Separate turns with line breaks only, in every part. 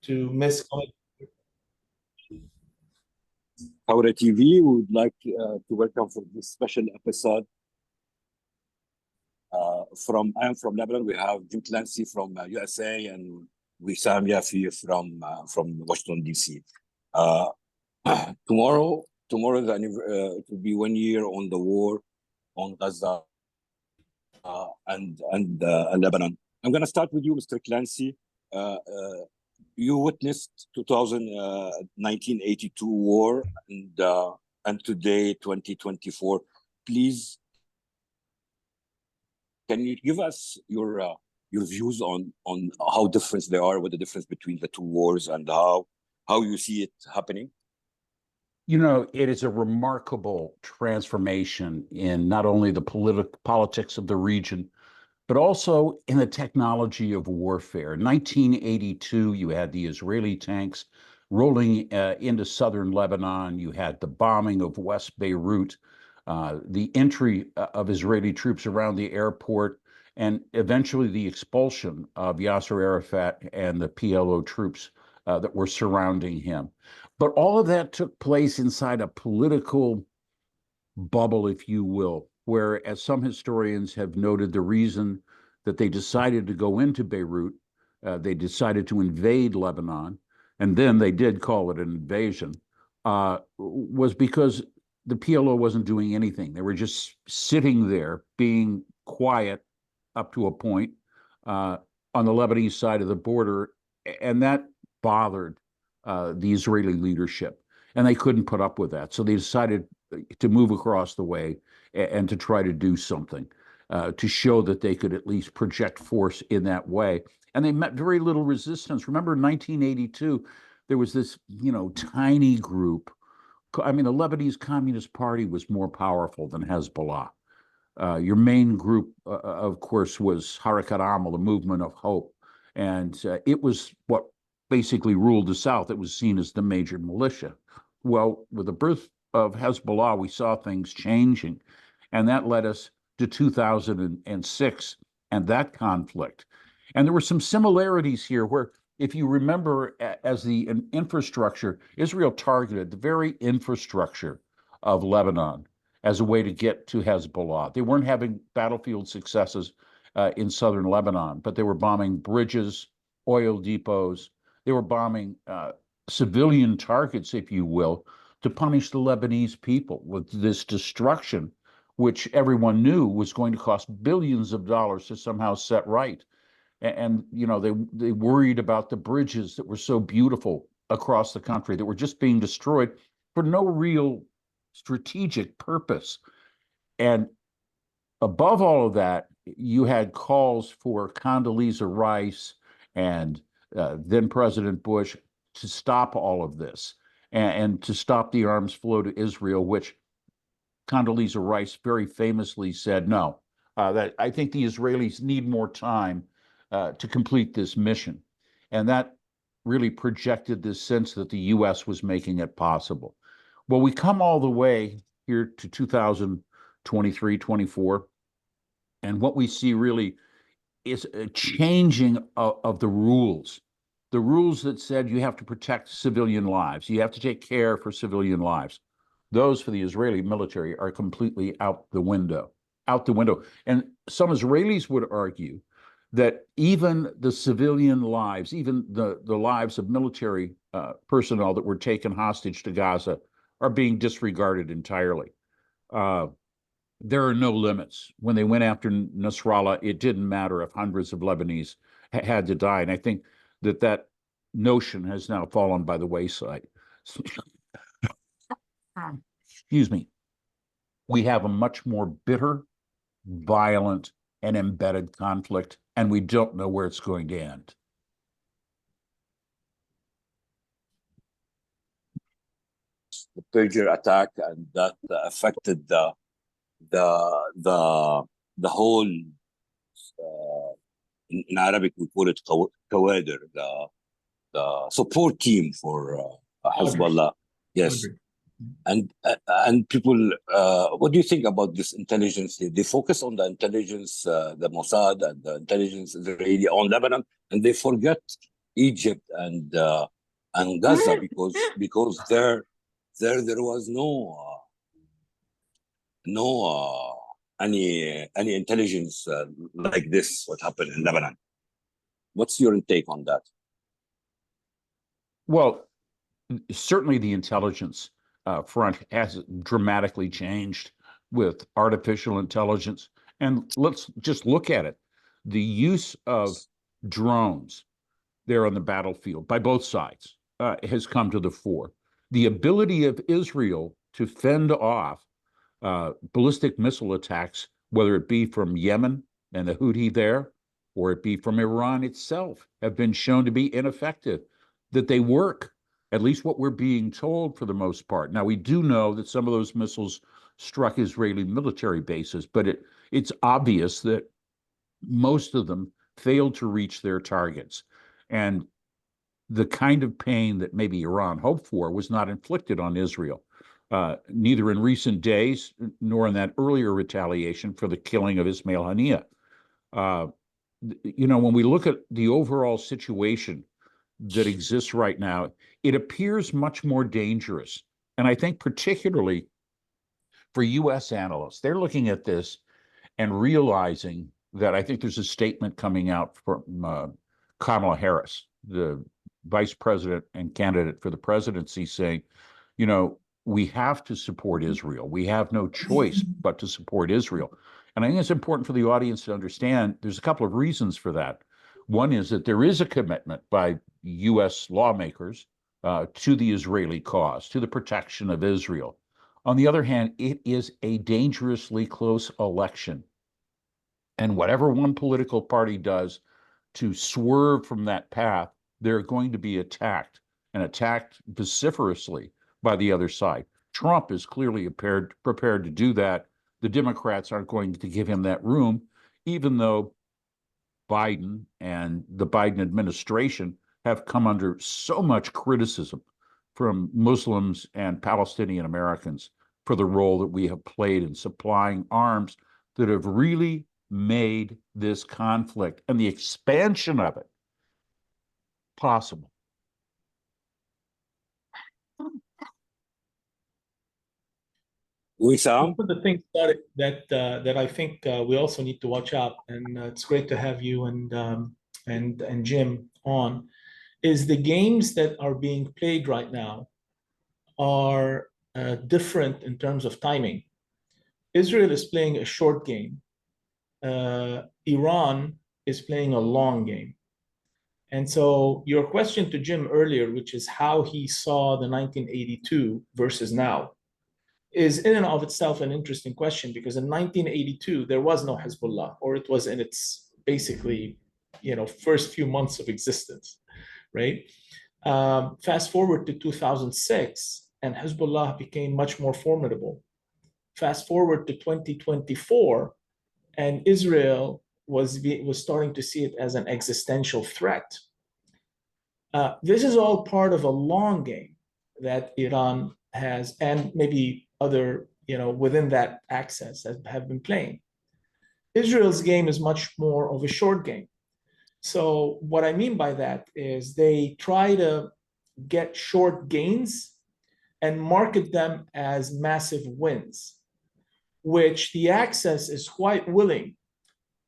to miss coming.
Thawra TV would like to welcome for this special episode. I am from Lebanon. We have J.Clancy from USA and Wissam Yafi from Washington D.C. Tomorrow it will be 1 year on the war on Gaza and Lebanon. I'm going to start with you, Mr. Clancy. You witnessed 1982 war and today 2024. Please, can you give us your views on how different they are, what the difference between the two wars, and how you see it happening?
You know, it is a remarkable transformation in not only the politics of the region, but also in the technology of warfare. In 1982, you had the Israeli tanks rolling into southern Lebanon. You had the bombing of West Beirut, the entry of Israeli troops around the airport, and eventually the expulsion of Yasser Arafat and the PLO troops that were surrounding him. But all of that took place inside a political bubble, if you will, where, as some historians have noted, the reason that they decided to go into Beirut, they decided to invade Lebanon, and then they did call it an invasion, was because the PLO wasn't doing anything. They were just sitting there, being quiet up to a point on the Lebanese side of the border, and that bothered the Israeli leadership, and they couldn't put up with that. So they decided to move across the way and to try to do something to show that they could at least project force in that way. And they met very little resistance. Remember, in 1982, there was this, tiny group. I mean, the Lebanese Communist Party was more powerful than Hezbollah. Your main group, of course, was Harakat Amal, the Movement of Hope. And it was what basically ruled the South. It was seen as the major militia. Well, with the birth of Hezbollah, we saw things changing. And that led us to 2006 and that conflict. And there were some similarities here where, if you remember, as the infrastructure, Israel targeted the very infrastructure of Lebanon as a way to get to Hezbollah. They weren't having battlefield successes in southern Lebanon, but they were bombing bridges, oil depots. They were bombing civilian targets, if you will, to punish the Lebanese people with this destruction, which everyone knew was going to cost billions of dollars to somehow set right. And they worried about the bridges that were so beautiful across the country that were just being destroyed for no real strategic purpose. And above all of that, you had calls for Condoleezza Rice and then President Bush to stop all of this and to stop the arms flow to Israel, which Condoleezza Rice very famously said, no, that I think the Israelis need more time to complete this mission. And that really projected this sense that the U.S. was making it possible. Well, we come all the way here to 2023, 24, and what we see really is a changing of the rules. The rules that said you have to protect civilian lives, you have to take care for civilian lives. Those for the Israeli military are completely out the window. And some Israelis would argue that even the civilian lives, even the lives of military personnel that were taken hostage to Gaza are being disregarded entirely. There are no limits. When they went after Nasrallah, it didn't matter if hundreds of Lebanese had to die. And I think that notion has now fallen by the wayside. Excuse me. We have a much more bitter, violent, and embedded conflict, and we don't know where it's going to end.
The Pager attack, and that affected the whole, in Arabic we call it kawader, the support team for Hezbollah. Yes. And people, what do you think about this intelligence? They focus on the intelligence, the Mossad and the intelligence Israeli on Lebanon, and they forget Egypt and Gaza, because there was no any intelligence like this what happened in Lebanon. What's your take on that?
Well, certainly the intelligence front has dramatically changed with artificial intelligence. And let's just look at it. The use of drones there on the battlefield by both sides has come to the fore. The ability of Israel to fend off ballistic missile attacks, whether it be from Yemen and the Houthi there, or it be from Iran itself, have been shown to be ineffective, that they work, at least what we're being told for the most part. Now, we do know that some of those missiles struck Israeli military bases, but it's obvious that most of them failed to reach their targets. And the kind of pain that maybe Iran hoped for was not inflicted on Israel, neither in recent days nor in that earlier retaliation for the killing of Ismail Haniyeh. When we look at the overall situation that exists right now, it appears much more dangerous. And I think particularly for U.S. analysts, they're looking at this and realizing that I think there's a statement coming out from Kamala Harris, the vice president and candidate for the presidency, saying, we have to support Israel. We have no choice but to support Israel. And I think it's important for the audience to understand there's a couple of reasons for that. One is that there is a commitment by U.S. lawmakers to the Israeli cause, to the protection of Israel. On the other hand, it is a dangerously close election. And whatever one political party does to swerve from that path, they're going to be attacked, and attacked vociferously by the other side. Trump is clearly prepared to do that. The Democrats aren't going to give him that room, even though Biden and the Biden administration have come under so much criticism from Muslims and Palestinian Americans for the role that we have played in supplying arms that have really made this conflict and the expansion of it possible.
Wissam?
One of the things that I think we also need to watch out, and it's great to have you and Jim on, is the games that are being played right now are different in terms of timing. Israel is playing a short game. Iran is playing a long game. And so your question to Jim earlier, which is how he saw the 1982 versus now, is in and of itself an interesting question, because in 1982, there was no Hezbollah, or it was in its basically, first few months of existence, right? Fast forward to 2006, and Hezbollah became much more formidable. Fast forward to 2024, and Israel was starting to see it as an existential threat. This is all part of a long game that Iran has, and maybe other, within that axis have been playing. Israel's game is much more of a short game. So what I mean by that is they try to get short gains and market them as massive wins, which the axis is quite willing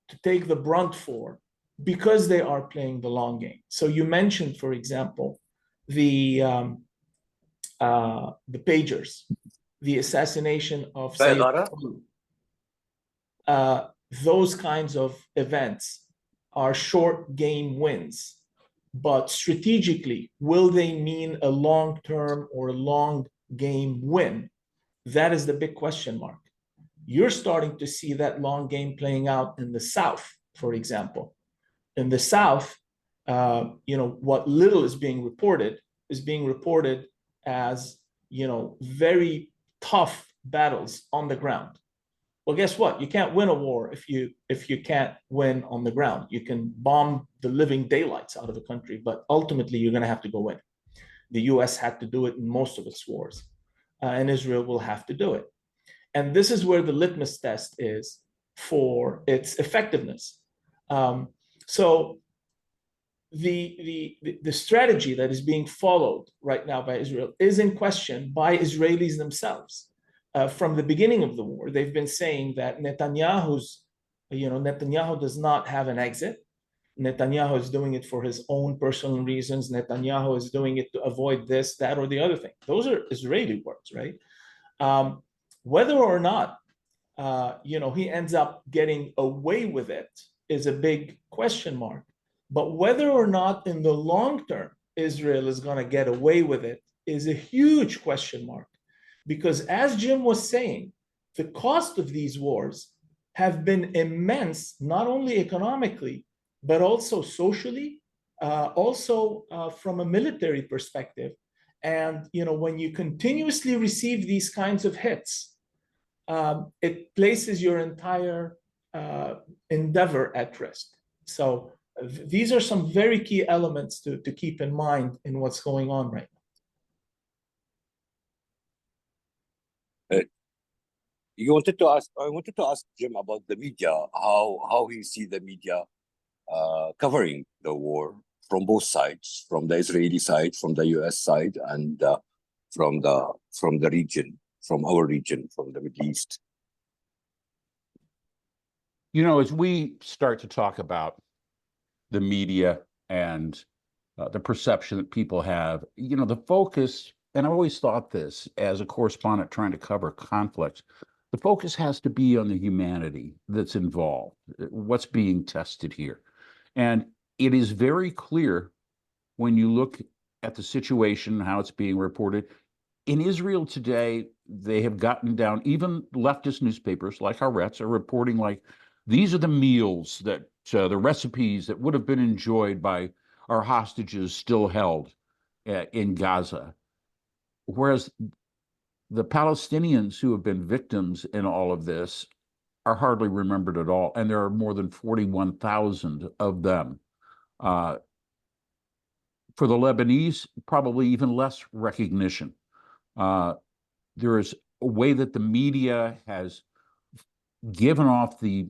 to take the brunt for, because they are playing the long game. So you mentioned, for example, the pagers, the assassination of Sayyid. Those kinds of events are short game wins, but strategically, will they mean a long-term or long game win? That is the big question mark. You're starting to see that long game playing out in the South, for example. In the South, what little is being reported as, very tough battles on the ground. Well, guess what? You can't win a war if you can't win on the ground. You can bomb the living daylights out of a country, but ultimately you're going to have to go in. The U.S. had to do it in most of its wars, and Israel will have to do it. And this is where the litmus test is for its effectiveness. So the strategy that is being followed right now by Israel is in question by Israelis themselves. From the beginning of the war, they've been saying that Netanyahu does not have an exit. Netanyahu is doing it for his own personal reasons. Netanyahu is doing it to avoid this, that, or the other thing. Those are Israeli words, right? Whether or not, he ends up getting away with it is a big question mark. But whether or not in the long term Israel is going to get away with it is a huge question mark. Because as Jim was saying, the cost of these wars have been immense, not only economically, but also socially, also from a military perspective. And when you continuously receive these kinds of hits, it places your entire endeavor at risk. So these are some very key elements to keep in mind in what's going on right
now. I wanted to ask Jim about the media, how he see the media covering the war from both sides, from the Israeli side, from the US side, and from the region, from our region, from the Middle East.
As we start to talk about the media and the perception that people have, the focus, and I've always thought this as a correspondent trying to cover conflict, the focus has to be on the humanity that's involved, what's being tested here. And it is very clear when you look at the situation, how it's being reported. In Israel today, they have gotten down, even leftist newspapers like Haaretz are reporting like, these are the meals that, the recipes that would have been enjoyed by our hostages still held in Gaza. Whereas the Palestinians who have been victims in all of this are hardly remembered at all. And there are more than 41,000 of them. For the Lebanese, probably even less recognition. There is a way that the media has given off the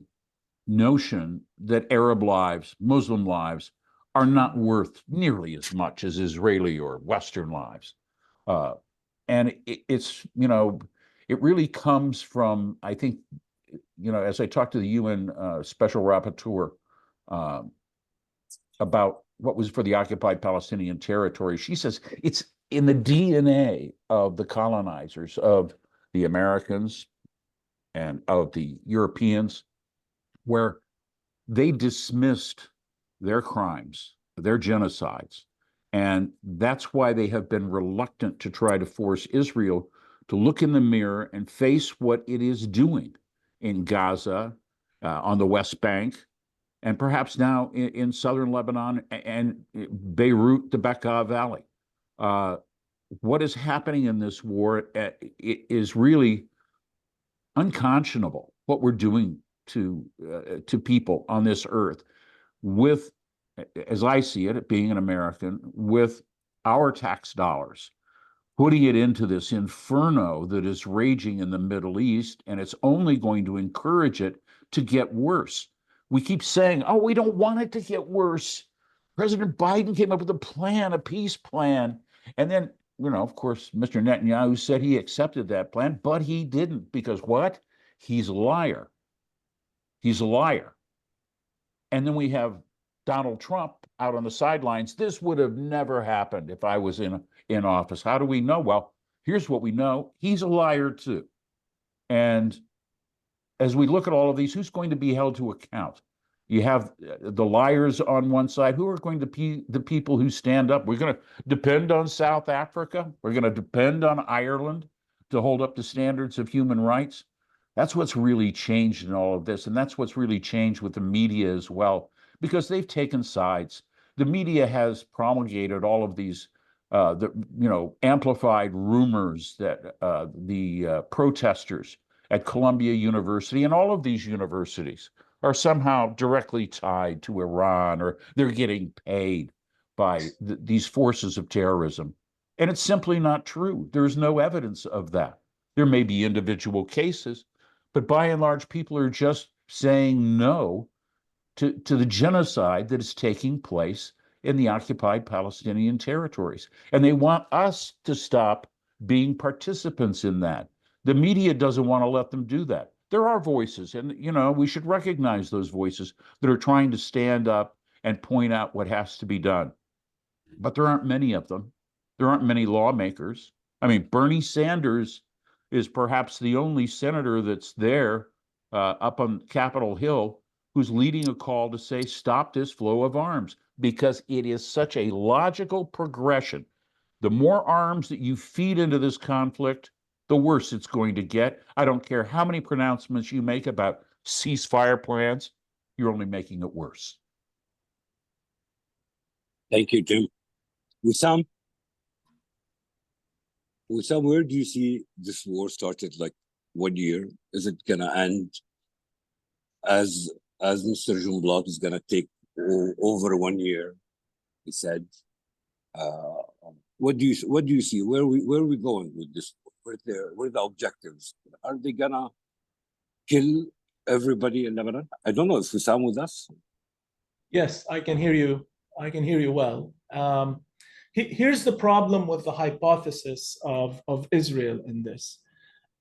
notion that Arab lives, Muslim lives, are not worth nearly as much as Israeli or Western lives. And it's, it really comes from, I think, as I talked to the UN Special Rapporteur about what was for the occupied Palestinian territory, she says it's in the DNA of the colonizers, of the Americans and of the Europeans, where they dismissed their crimes, their genocides. And that's why they have been reluctant to try to force Israel to look in the mirror and face what it is doing in Gaza, on the West Bank, and perhaps now in southern Lebanon and Beirut, the Bekaa Valley. What is happening in this war is really unconscionable, what we're doing to people on this earth with, as I see it, being an American, with our tax dollars, putting it into this inferno that is raging in the Middle East, and it's only going to encourage it to get worse. We keep saying, oh, we don't want it to get worse. President Biden came up with a plan, a peace plan. And then, of course, Mr. Netanyahu said he accepted that plan, but he didn't, because what? He's a liar. He's a liar. And then we have Donald Trump out on the sidelines. This would have never happened if I was in office. How do we know? Well, here's what we know. He's a liar too. And as we look at all of these, who's going to be held to account? You have the liars on one side. Who are going to be the people who stand up? We're going to depend on South Africa. We're going to depend on Ireland to hold up the standards of human rights. That's what's really changed in all of this. And that's what's really changed with the media as well, because they've taken sides. The media has promulgated all of these, amplified rumors that the protesters at Columbia University and all of these universities are somehow directly tied to Iran, or they're getting paid by these forces of terrorism. And it's simply not true. There's no evidence of that. There may be individual cases, but by and large, people are just saying no to the genocide that is taking place in the occupied Palestinian territories. And they want us to stop being participants in that. The media doesn't want to let them do that. There are voices, and we should recognize those voices that are trying to stand up and point out what has to be done. But there aren't many of them. There aren't many lawmakers. I mean, Bernie Sanders is perhaps the only senator that's there up on Capitol Hill who's leading a call to say, stop this flow of arms, because it is such a logical progression. The more arms that you feed into this conflict, the worse it's going to get. I don't care how many pronouncements you make about ceasefire plans, you're only making it worse.
Thank you, Jim. Wissam, where do you see this war started like 1 year? Is it gonna end as Mr. Jumblat is gonna take over 1 year? He said. What do you see? Where are we going with this? Where are the objectives? Are they gonna kill everybody in Lebanon? I don't know if Wissam with us.
Yes, I can hear you. I can hear you well. Here's the problem with the hypothesis of Israel in this.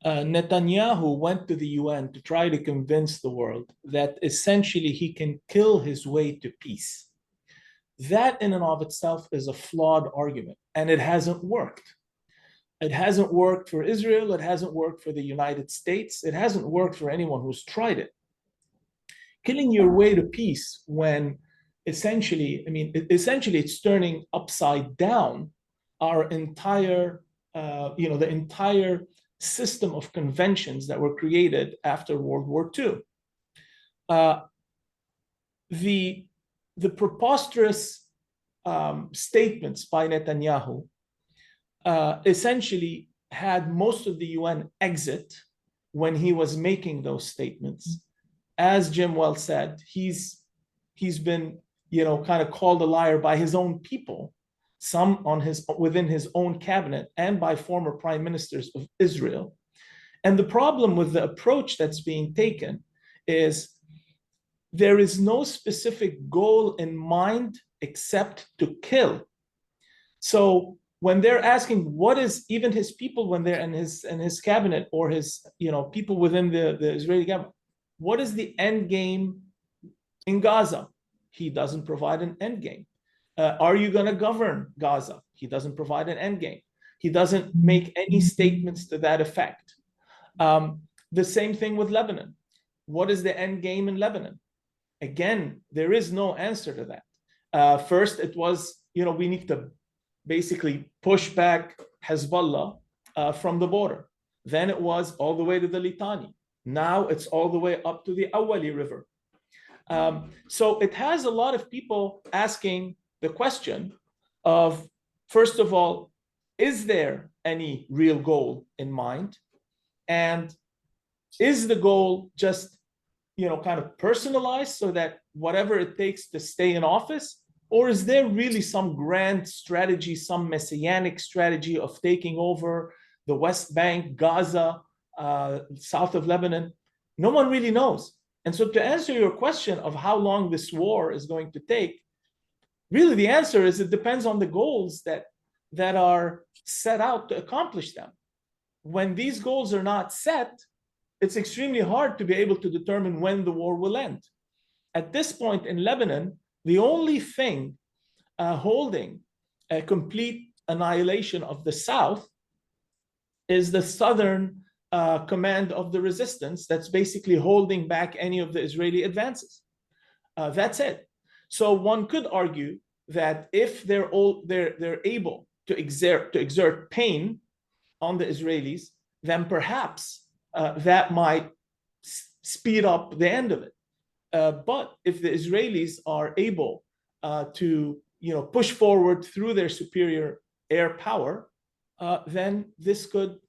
Netanyahu went to the UN to try to convince the world that essentially he can kill his way to peace. That in and of itself is a flawed argument, and it hasn't worked. It hasn't worked for Israel. It hasn't worked for the United States. It hasn't worked for anyone who's tried it. Killing your way to peace when essentially it's turning upside down our entire, the entire system of conventions that were created after World War II. The preposterous statements by Netanyahu essentially had most of the UN exit when he was making those statements. As Jim well said, he's been kind of called a liar by his own people, some within his own cabinet and by former prime ministers of Israel. And the problem with the approach that's being taken is there is no specific goal in mind except to kill. So when they're asking what is even his people, when they're in his cabinet or his people within the Israeli government, what is the end game in Gaza? He doesn't provide an end game. Are you going to govern Gaza? He doesn't provide an end game. He doesn't make any statements to that effect. The same thing with Lebanon. What is the end game in Lebanon? Again, there is no answer to that. First, it was, we need to basically push back Hezbollah from the border. Then it was all the way to the Litani. Now it's all the way up to the Awali River. So it has a lot of people asking the question of, first of all, is there any real goal in mind? And is the goal just, kind of personalized so that whatever it takes to stay in office? Or is there really some grand strategy, some messianic strategy of taking over the West Bank, Gaza, south of Lebanon? No one really knows. And so to answer your question of how long this war is going to take, really the answer is it depends on the goals that are set out to accomplish them. When these goals are not set, it's extremely hard to be able to determine when the war will end. At this point in Lebanon, the only thing holding a complete annihilation of the South is the Southern command of the resistance that's basically holding back any of the Israeli advances. That's it. So one could argue that if they're able to exert pain on the Israelis, then perhaps that might speed up the end of it. But if the Israelis are able to push forward through their superior air power, then this could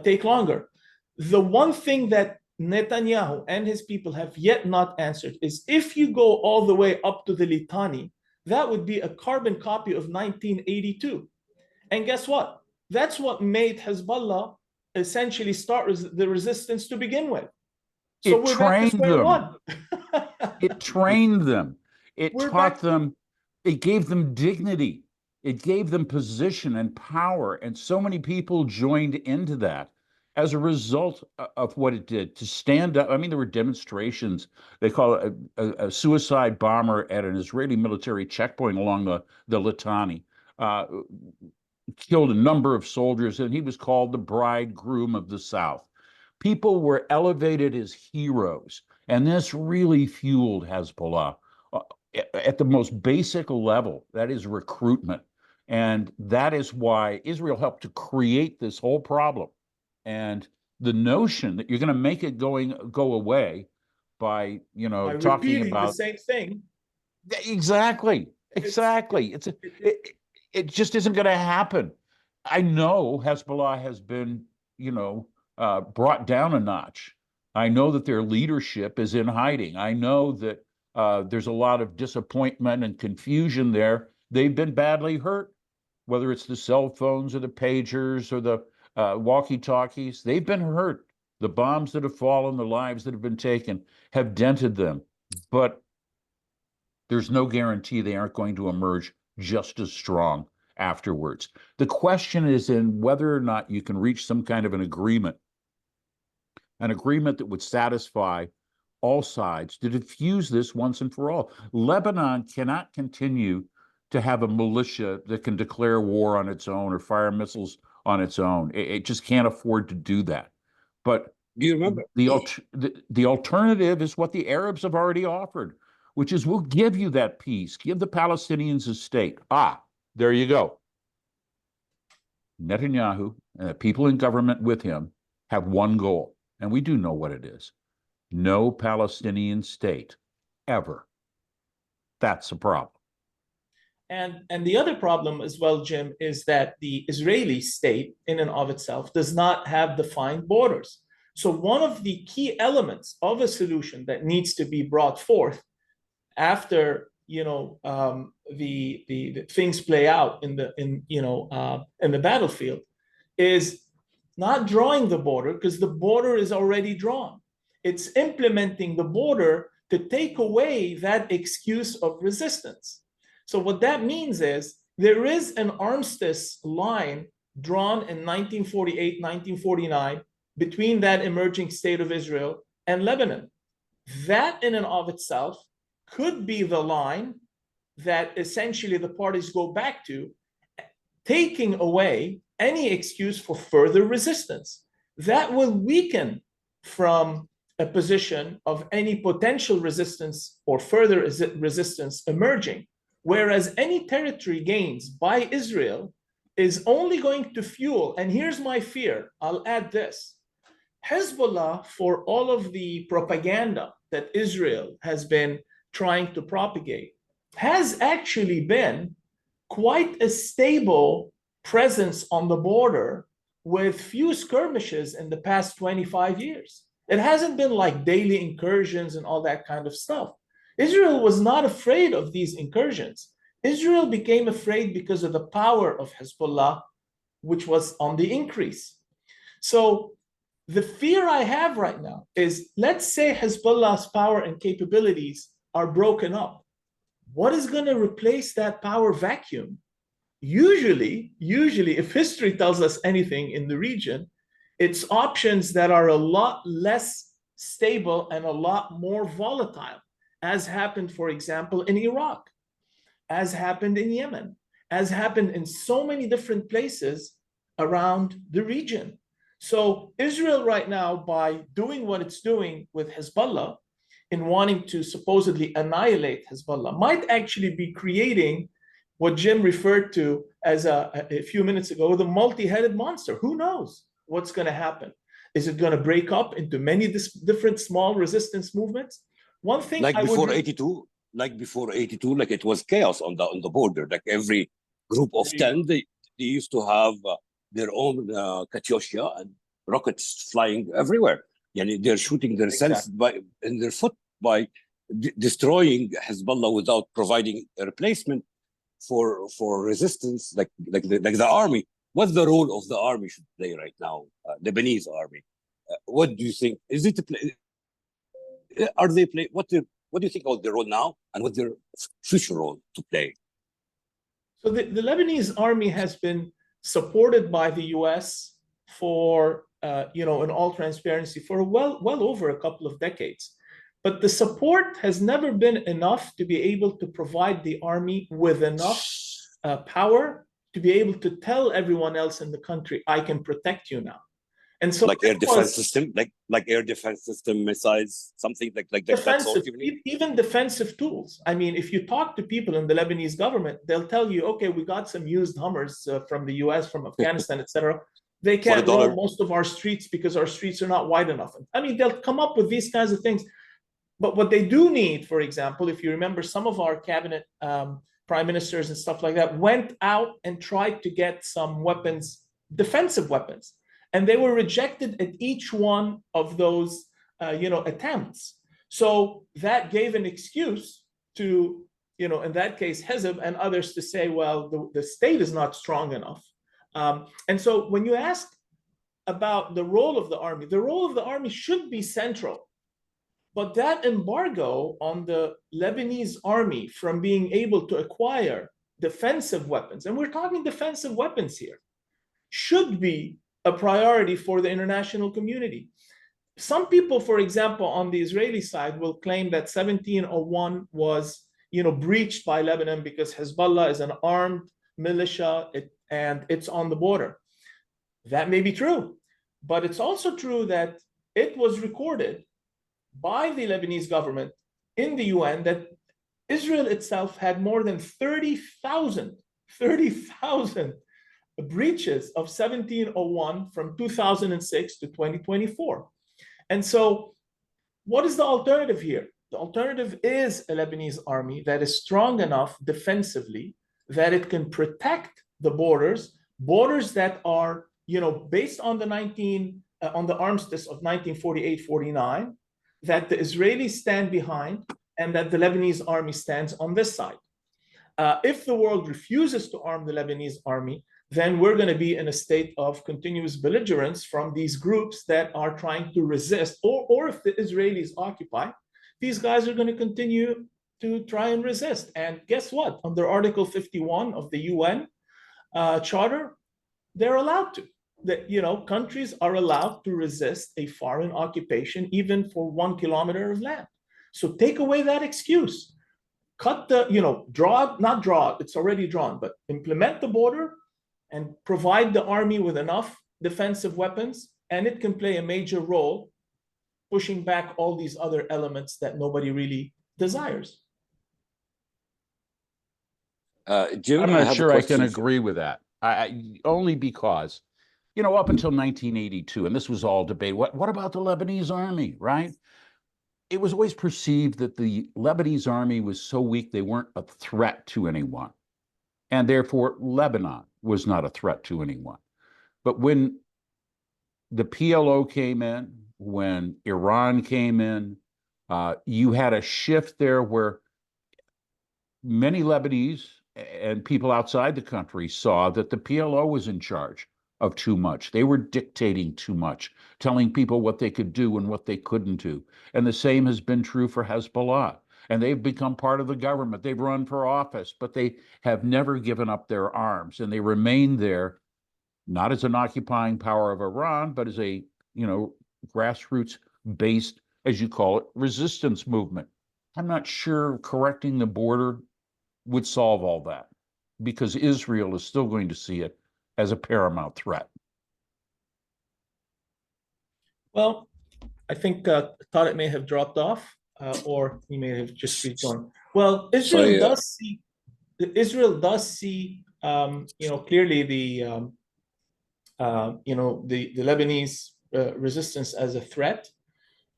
take longer. The one thing that Netanyahu and his people have yet not answered is if you go all the way up to the Litani, that would be a carbon copy of 1982. And guess what? That's what made Hezbollah essentially start the resistance to begin with. So we're back to square one.
It trained them. It
We're
taught
back.
them, it gave them dignity. It gave them position and power. And so many people joined into that as a result of what it did to stand up. I mean, there were demonstrations. They call it a suicide bomber at an Israeli military checkpoint along the Litani. Killed a number of soldiers, and he was called the bridegroom of the South. People were elevated as heroes, and this really fueled Hezbollah at the most basic level. That is recruitment. And that is why Israel helped to create this whole problem. And the notion that you're going to make it go away by,
By
talking
repeating the
about
same thing.
exactly. It just isn't going to happen. I know Hezbollah has been, brought down a notch. I know that their leadership is in hiding. I know that there's a lot of disappointment and confusion there. They've been badly hurt, whether it's the cell phones or the pagers or the walkie-talkies. They've been hurt. The bombs that have fallen, the lives that have been taken have dented them. But there's no guarantee they aren't going to emerge just as strong afterwards. The question is in whether or not you can reach some kind of an agreement that would satisfy all sides to diffuse this once and for all. Lebanon cannot continue to have a militia that can declare war on its own or fire missiles on its own. It just can't afford to do that. But
Do you remember?
the alternative is what the Arabs have already offered, which is we'll give you that peace, give the Palestinians a state. There you go. Netanyahu and the people in government with him have one goal, and we do know what it is. No Palestinian state, ever. That's a problem.
And the other problem as well, Jim, is that the Israeli state in and of itself does not have defined borders. So one of the key elements of a solution that needs to be brought forth after the things play out in the battlefield is not drawing the border, because the border is already drawn. It's implementing the border to take away that excuse of resistance. So what that means is there is an armistice line drawn in 1948, 1949 between that emerging state of Israel and Lebanon. That in and of itself could be the line that essentially the parties go back to, taking away any excuse for further resistance. That will weaken from a position of any potential resistance or further resistance emerging. Whereas any territory gains by Israel is only going to fuel, and here's my fear, I'll add this. Hezbollah, for all of the propaganda that Israel has been trying to propagate, has actually been quite a stable presence on the border with few skirmishes in the past 25 years. It hasn't been like daily incursions and all that kind of stuff. Israel was not afraid of these incursions. Israel became afraid because of the power of Hezbollah, which was on the increase. So the fear I have right now is, let's say Hezbollah's power and capabilities are broken up. What is going to replace that power vacuum? Usually, if history tells us anything in the region, it's options that are a lot less stable and a lot more volatile, as happened, for example, in Iraq, as happened in Yemen, as happened in so many different places around the region. So Israel right now, by doing what it's doing with Hezbollah, in wanting to supposedly annihilate Hezbollah, might actually be creating what Jim referred to as a few minutes ago, the multi-headed monster. Who knows what's going to happen? Is it going to break up into many different small resistance movements? One thing
like before 82, like it was chaos on the border. Like every group of 10, they used to have their own Katyusha and rockets flying everywhere. They're shooting themselves in their foot by destroying Hezbollah without providing a replacement for resistance, like the army. What's the role of the army should play right now? Lebanese army. What do you think? Is it are they play? What What do you think about their role now and what their future role to play?
So the Lebanese army has been supported by the U.S. for, in all transparency, for well over a couple of decades. But the support has never been enough to be able to provide the army with enough power to be able to tell everyone else in the country, I can protect you now. And so
like air defense system, like air defense system, missiles, something like
defensive, even defensive tools. I mean, if you talk to people in the Lebanese government, they'll tell you, okay, we got some used Hummers from the US, from Afghanistan, etc. They can't roll most of our streets because our streets are not wide enough. I mean, they'll come up with these kinds of things. But what they do need, for example, if you remember, some of our cabinet prime ministers and stuff like that went out and tried to get some weapons, defensive weapons. And they were rejected at each one of those, attempts. So that gave an excuse to, in that case, Hezb and others to say, well, the state is not strong enough. And so when you ask about the role of the army should be central. But that embargo on the Lebanese army from being able to acquire defensive weapons, and we're talking defensive weapons here, should be a priority for the international community. Some people, for example, on the Israeli side will claim that 1701 was, breached by Lebanon because Hezbollah is an armed militia and it's on the border. That may be true, but it's also true that it was recorded by the Lebanese government in the UN that Israel itself had more than 30,000 breaches of 1701 from 2006 to 2024. And so what is the alternative here? The alternative is a Lebanese army that is strong enough defensively that it can protect the borders that are, based on the armistice of 1948-49, that the Israelis stand behind and that the Lebanese army stands on this side. If the world refuses to arm the Lebanese army, then we're going to be in a state of continuous belligerence from these groups that are trying to resist, or if the Israelis occupy, these guys are going to continue to try and resist. And guess what? Under Article 51 of the UN Charter, they're allowed to. That, countries are allowed to resist a foreign occupation even for 1 kilometer of land. So take away that excuse. Cut the, not draw, it's already drawn, but implement the border and provide the army with enough defensive weapons, and it can play a major role pushing back all these other elements that nobody really desires.
Jim,
I'm not sure I can agree with that. Only because, up until 1982, and this was all debate, what about the Lebanese army, right? It was always perceived that the Lebanese army was so weak they weren't a threat to anyone. And therefore, Lebanon was not a threat to anyone. But when the PLO came in, when Iran came in, you had a shift there where many Lebanese and people outside the country saw that the PLO was in charge of too much. They were dictating too much, telling people what they could do and what they couldn't do. And the same has been true for Hezbollah. And they've become part of the government. They've run for office, but they have never given up their arms. And they remain there, not as an occupying power of Iran, but as a, grassroots-based, as you call it, resistance movement. I'm not sure correcting the border would solve all that, because Israel is still going to see it as a paramount threat.
Well, I think Tariq may have dropped off, or he may have just rejoined. Well, Israel does see, clearly the Lebanese resistance as a threat,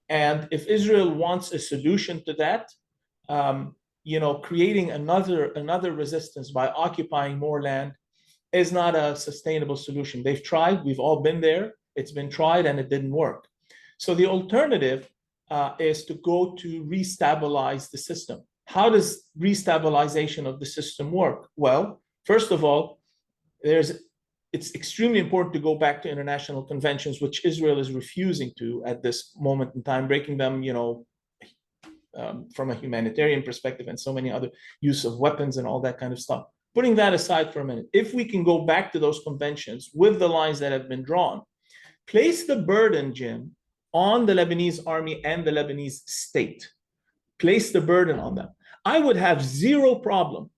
and if Israel wants a solution to that, creating another resistance by occupying more land is not a sustainable solution. They've tried, we've all been there, it's been tried and it didn't work. So the alternative is to go to restabilize the system. How does restabilization of the system work? Well, first of all, it's extremely important to go back to international conventions, which Israel is refusing to at this moment in time, breaking them, from a humanitarian perspective and so many other use of weapons and all that kind of stuff. Putting that aside for a minute, if we can go back to those conventions with the lines that have been drawn, place the burden, Jim, on the Lebanese army and the Lebanese state. Place the burden on them. I would have zero problem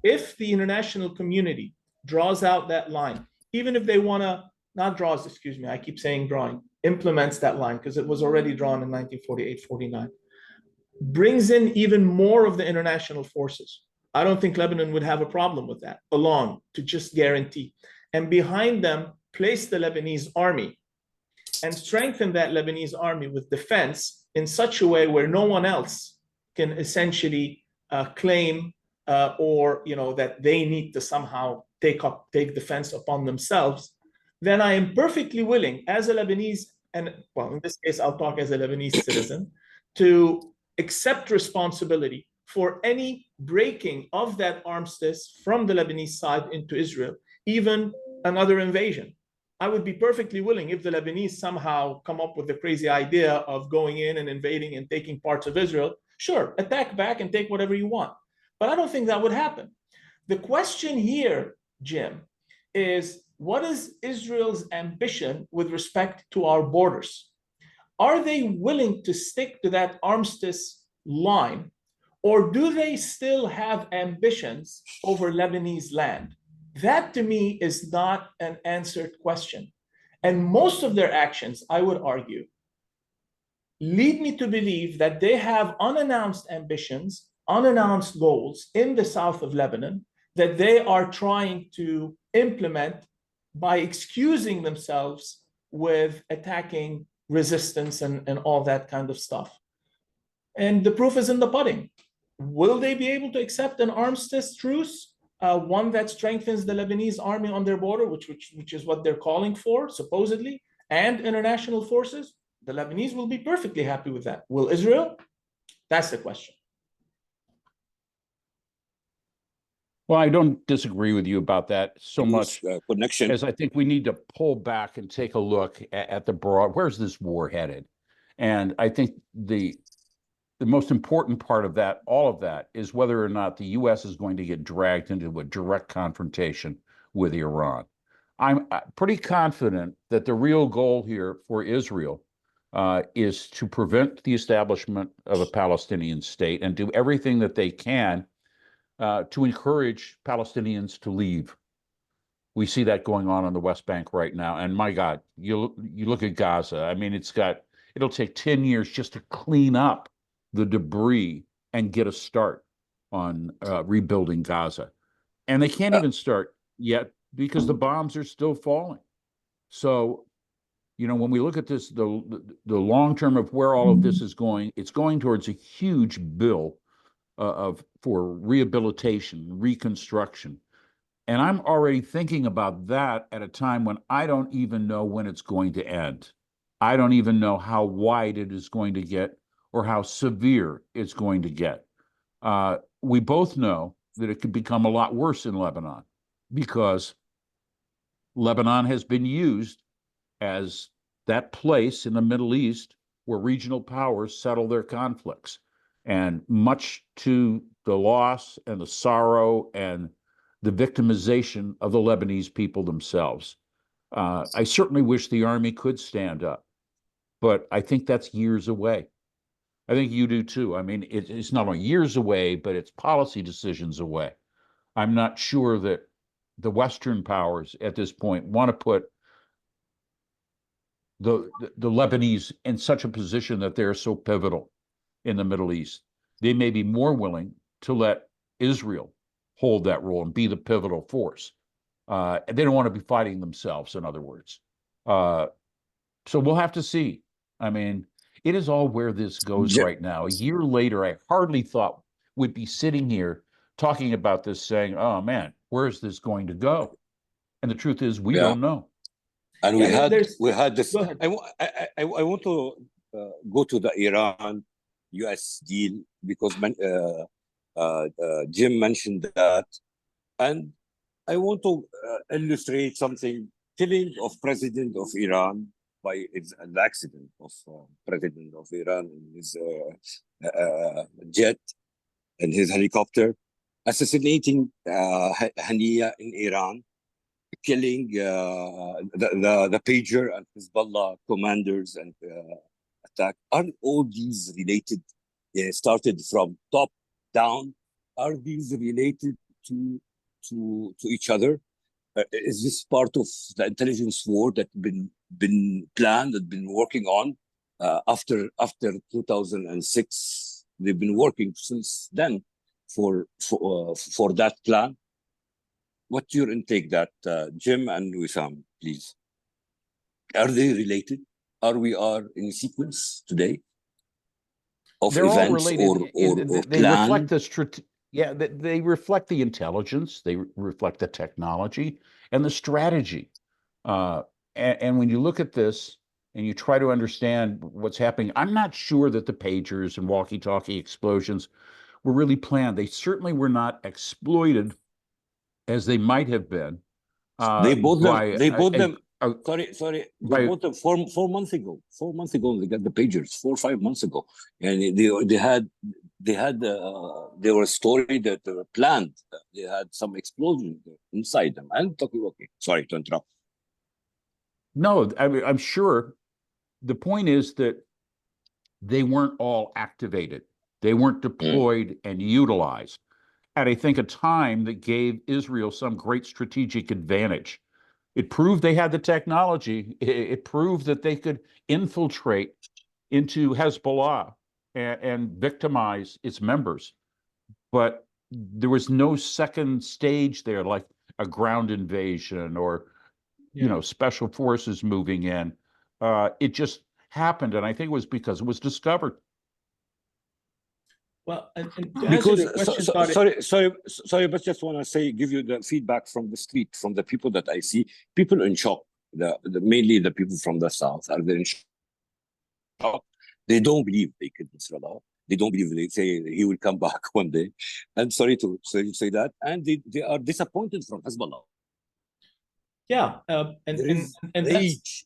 if the international community draws out that line, even if they want to, not draws, excuse me, I keep saying drawing, implements that line because it was already drawn in 1948-49, brings in even more of the international forces. I don't think Lebanon would have a problem with that, along to just guarantee. And behind them, place the Lebanese army and strengthen that Lebanese army with defense in such a way where no one else can essentially claim or that they need to somehow take defense upon themselves. Then I am perfectly willing, as a Lebanese, and well, in this case, I'll talk as a Lebanese citizen, to accept responsibility for any breaking of that armistice from the Lebanese side into Israel, even another invasion. I would be perfectly willing if the Lebanese somehow come up with the crazy idea of going in and invading and taking parts of Israel. Sure, attack back and take whatever you want. But I don't think that would happen. The question here, Jim, is what is Israel's ambition with respect to our borders? Are they willing to stick to that armistice line, or do they still have ambitions over Lebanese land? That to me is not an answered question. And most of their actions, I would argue, lead me to believe that they have unannounced ambitions, unannounced goals in the south of Lebanon that they are trying to implement by excusing themselves with attacking resistance and all that kind of stuff. And the proof is in the pudding. Will they be able to accept an armistice truce? One that strengthens the Lebanese army on their border, which is what they're calling for, supposedly, and international forces? The Lebanese will be perfectly happy with that. Will Israel? That's the question.
Well, I don't disagree with you about that so much
connection,
as I think we need to pull back and take a look at the broad, where's this war headed? And I think the most important part of that, all of that, is whether or not the U.S. is going to get dragged into a direct confrontation with Iran. I'm pretty confident that the real goal here for Israel is to prevent the establishment of a Palestinian state and do everything that they can to encourage Palestinians to leave. We see that going on the West Bank right now. And my God, you look at Gaza. I mean, it'll take 10 years just to clean up the debris and get a start on rebuilding Gaza. And they can't even start yet because the bombs are still falling. So, when we look at this, the long term of where all of this is going, it's going towards a huge bill for rehabilitation, reconstruction. And I'm already thinking about that at a time when I don't even know when it's going to end. I don't even know how wide it is going to get or how severe it's going to get. We both know that it could become a lot worse in Lebanon because Lebanon has been used as that place in the Middle East where regional powers settle their conflicts. And much to the loss and the sorrow and the victimization of the Lebanese people themselves. I certainly wish the army could stand up, but I think that's years away. I think you do too. I mean, it's not only years away, but it's policy decisions away. I'm not sure that the Western powers at this point want to put the Lebanese in such a position that they're so pivotal in the Middle East. They may be more willing to let Israel hold that role and be the pivotal force. They don't want to be fighting themselves, in other words. So we'll have to see. I mean, it is all where this goes right now. A year later, I hardly thought we'd be sitting here talking about this saying, oh man, where is this going to go? And the truth is, we don't know.
And we had this. I want to go to the Iran-US deal because Jim mentioned that, and I want to illustrate something. Killing of president of Iran by the accident of President of Iran in his jet and his helicopter, assassinating Haniya in Iran, killing the pager and Hezbollah commanders and attack. Aren't all these related? Started from top down. Are these related to each other? Is this part of the intelligence war that been planned and been working on after 2006? They've been working since then for that plan. What's your intake that Jim and Wissam, please? Are they related? Are we in a sequence today of
They're
events
all related.
or
They
plan?
reflect they reflect the intelligence, they reflect the technology and the strategy. And when you look at this and you try to understand what's happening, I'm not sure that the pagers and walkie-talkie explosions were really planned. They certainly were not exploited as they might have been.
They bought them. They bought them. Sorry. They bought them 4 months ago. 4 months ago, they got the pagers. 4 or 5 months ago, and they were a story that they were planned. They had some explosion inside them. I'm talking. Okay, sorry to interrupt.
No, I'm sure. The point is that they weren't all activated. They weren't deployed and utilized at, I think, a time that gave Israel some great strategic advantage. It proved they had the technology. It proved that they could infiltrate into Hezbollah and victimize its members. But there was no second stage there, like a ground invasion or special forces moving in. It just happened, and I think it was because it was discovered.
Well, and
because sorry, but just want to give you the feedback from the street, from the people that I see. People in shock. Mainly the people from the south are in shock. They don't believe they killed Nasrallah. They don't believe. They say he will come back one day. And sorry to say that. And they are disappointed from Hezbollah.
Yeah, and
rage.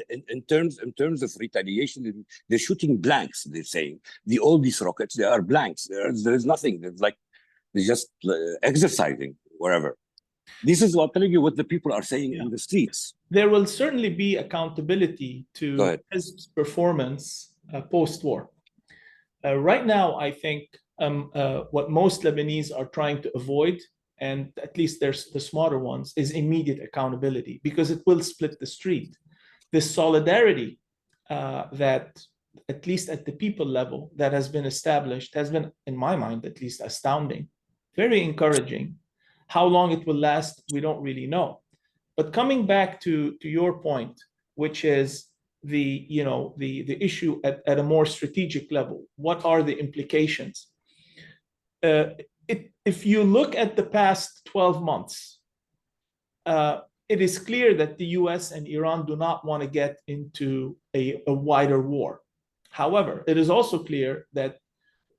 In terms of retaliation, they're shooting blanks. They're saying all these rockets, they are blanks. There's nothing. They're just exercising wherever. This is what I'm telling you. What the people are saying in the streets.
There will certainly be accountability to his performance post-war. Right now, I think what most Lebanese are trying to avoid, and at least there's the smarter ones, is immediate accountability, because it will split the street. The solidarity that, at least at the people level, that has been established has been, in my mind at least, astounding, very encouraging. How long it will last, we don't really know. But coming back to your point, which is the issue at a more strategic level, what are the implications? If you look at the past 12 months, it is clear that the US and Iran do not want to get into a wider war. However, it is also clear that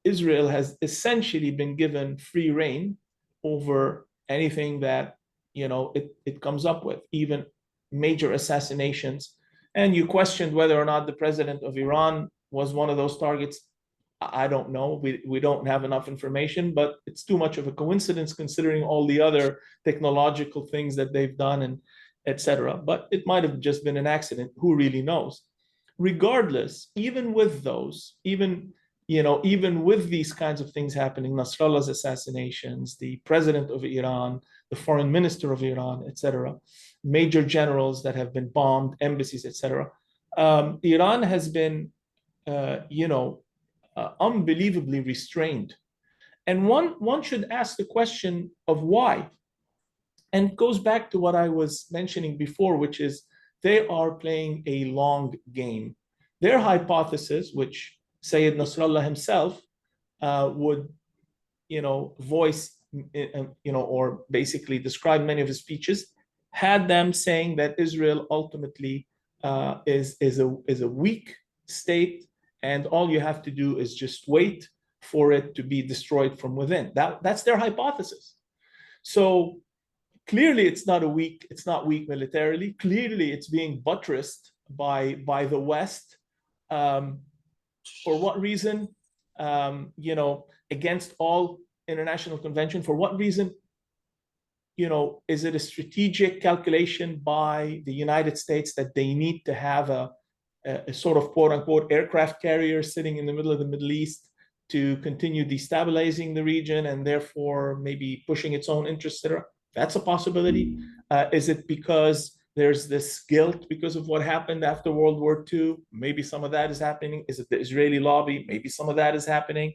Israel has essentially been given free rein over anything that it comes up with, even major assassinations. And you questioned whether or not the president of Iran was one of those targets. I don't know. We don't have enough information, but it's too much of a coincidence considering all the other technological things that they've done and etc. But it might have just been an accident. Who really knows? Regardless, even with those, even with these kinds of things happening, Nasrallah's assassinations, the president of Iran, the foreign minister of Iran, etc., major generals that have been bombed, embassies, etc., Iran has been, unbelievably restrained. And one should ask the question of why. And it goes back to what I was mentioning before, which is they are playing a long game. Their hypothesis, which Sayyid Nasrallah himself would, voice, or basically describe many of his speeches, had them saying that Israel ultimately is a weak state, and all you have to do is just wait for it to be destroyed from within. That's their hypothesis. So clearly it's not weak militarily. Clearly it's being buttressed by the West. For what reason? Against all international convention. For what reason? Is it a strategic calculation by the United States that they need to have a sort of quote unquote aircraft carrier sitting in the middle of the Middle East to continue destabilizing the region and therefore maybe pushing its own interests, etc.? That's a possibility. Is it because there's this guilt because of what happened after World War II? Maybe some of that is happening. Is it the Israeli lobby? Maybe some of that is happening.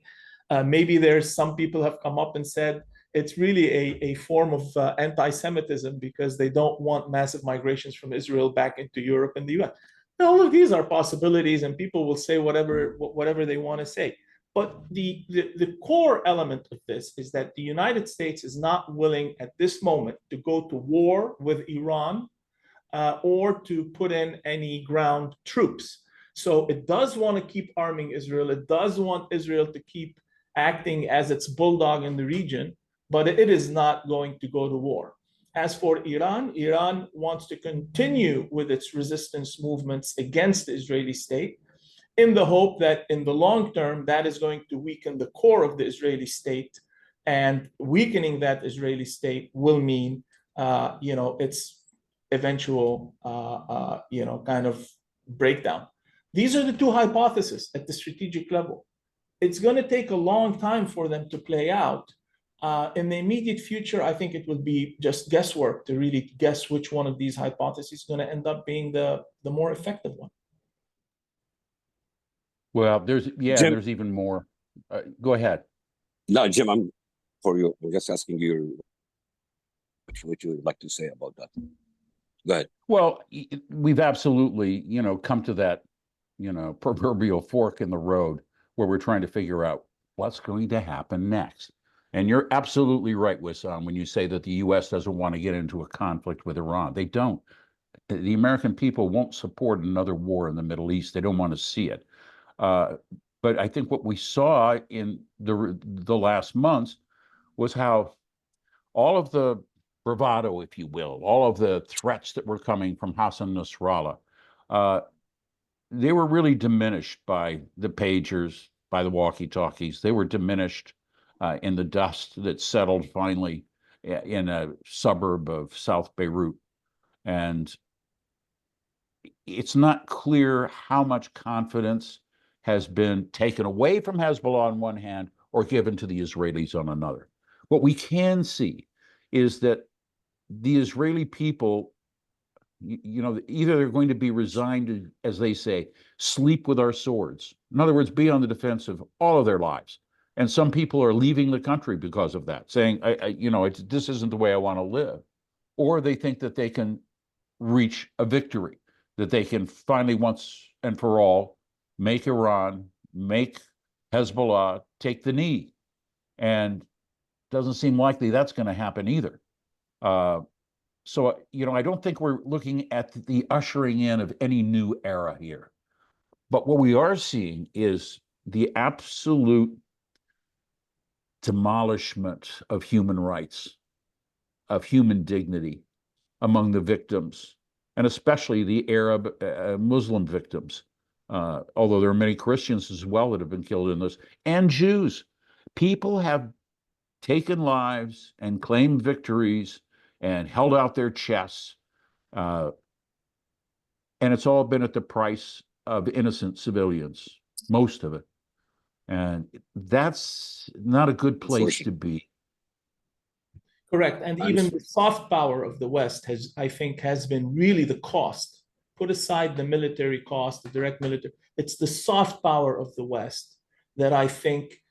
Maybe there's some people have come up and said it's really a form of anti-Semitism because they don't want massive migrations from Israel back into Europe and the US. All of these are possibilities, and people will say whatever they want to say. But the core element of this is that the United States is not willing at this moment to go to war with Iran or to put in any ground troops. So it does want to keep arming Israel. It does want Israel to keep acting as its bulldog in the region, but it is not going to go to war. As for Iran, Iran wants to continue with its resistance movements against the Israeli state in the hope that in the long term, that is going to weaken the core of the Israeli state, and weakening that Israeli state will mean, its eventual, kind of breakdown. These are the two hypotheses at the strategic level. It's going to take a long time for them to play out. In the immediate future, I think it would be just guesswork to really guess which one of these hypotheses is going to end up being the more effective one.
Well, there's even more. Go ahead.
No, Jim, I'm just asking you what you would like to say about that. Go ahead.
Well, we've absolutely, come to that, proverbial fork in the road where we're trying to figure out what's going to happen next. And you're absolutely right, Wissam, when you say that the U.S. doesn't want to get into a conflict with Iran. They don't. The American people won't support another war in the Middle East. They don't want to see it. But I think what we saw in the last months was how all of the bravado, if you will, all of the threats that were coming from Hassan Nasrallah, they were really diminished by the pagers, by the walkie-talkies. They were diminished in the dust that settled finally in a suburb of South Beirut. And it's not clear how much confidence has been taken away from Hezbollah on one hand or given to the Israelis on another. What we can see is that the Israeli people, either they're going to be resigned to, as they say, sleep with our swords. In other words, be on the defensive all of their lives. And some people are leaving the country because of that, saying, this isn't the way I want to live. Or they think that they can reach a victory, that they can finally once and for all make Iran, make Hezbollah take the knee. And doesn't seem likely that's going to happen either. So, I don't think we're looking at the ushering in of any new era here. But what we are seeing is the absolute demolishment of human rights, of human dignity among the victims, and especially the Arab Muslim victims, although there are many Christians as well that have been killed in this, and Jews. People have taken lives and claimed victories and held out their chests, and it's all been at the price of innocent civilians, most of it. And that's not a good place to be.
Correct. And even the soft power of the West has been really the cost. Put aside the military cost, the direct military, it's the soft power of the West that I think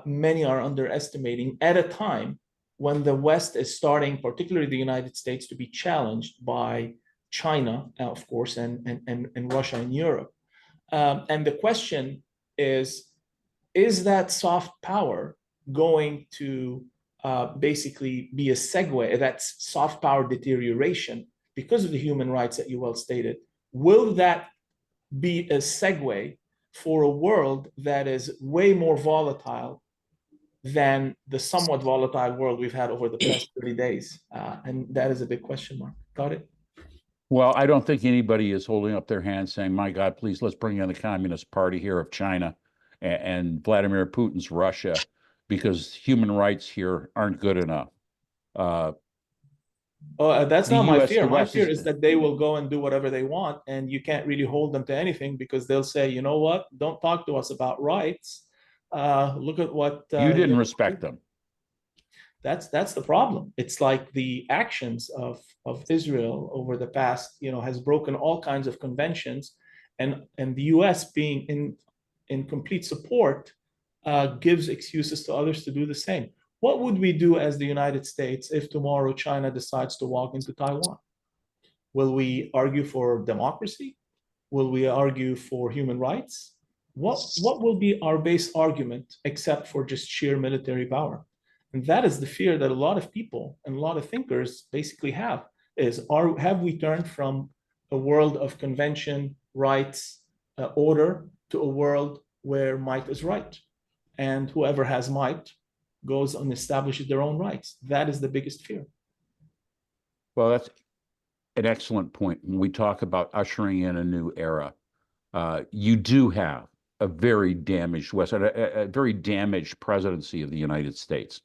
many are underestimating at a time when the West is starting, particularly the United States, to be challenged by China, of course, and Russia and Europe. And the question is that soft power going to basically be a segue, that's soft power deterioration because of the human rights that you well stated? Will that be a segue for a world that is way more volatile than the somewhat volatile world we've had over the past 30 days. And that is a big question mark. Got it?
Well, I don't think anybody is holding up their hands saying, my God, please, let's bring in the Communist Party here of China and Vladimir Putin's Russia, because human rights here aren't good enough.
That's
the
not my
US,
fear.
the
My
West
fear is that they will go and do whatever they want, and you can't really hold them to anything because they'll say, you know what, don't talk to us about rights. Look at what
you didn't respect them.
That's the problem. It's like the actions of Israel over the past, has broken all kinds of conventions, and the U.S. being in complete support gives excuses to others to do the same. What would we do as the United States if tomorrow China decides to walk into Taiwan? Will we argue for democracy? Will we argue for human rights? What will be our base argument except for just sheer military power? And that is the fear that a lot of people and a lot of thinkers basically have, is have we turned from a world of convention, rights, order, to a world where might is right? And whoever has might goes and establishes their own rights. That is the biggest fear.
Well, that's an excellent point. When we talk about ushering in a new era, you do have a very damaged West, a very damaged presidency of the United States.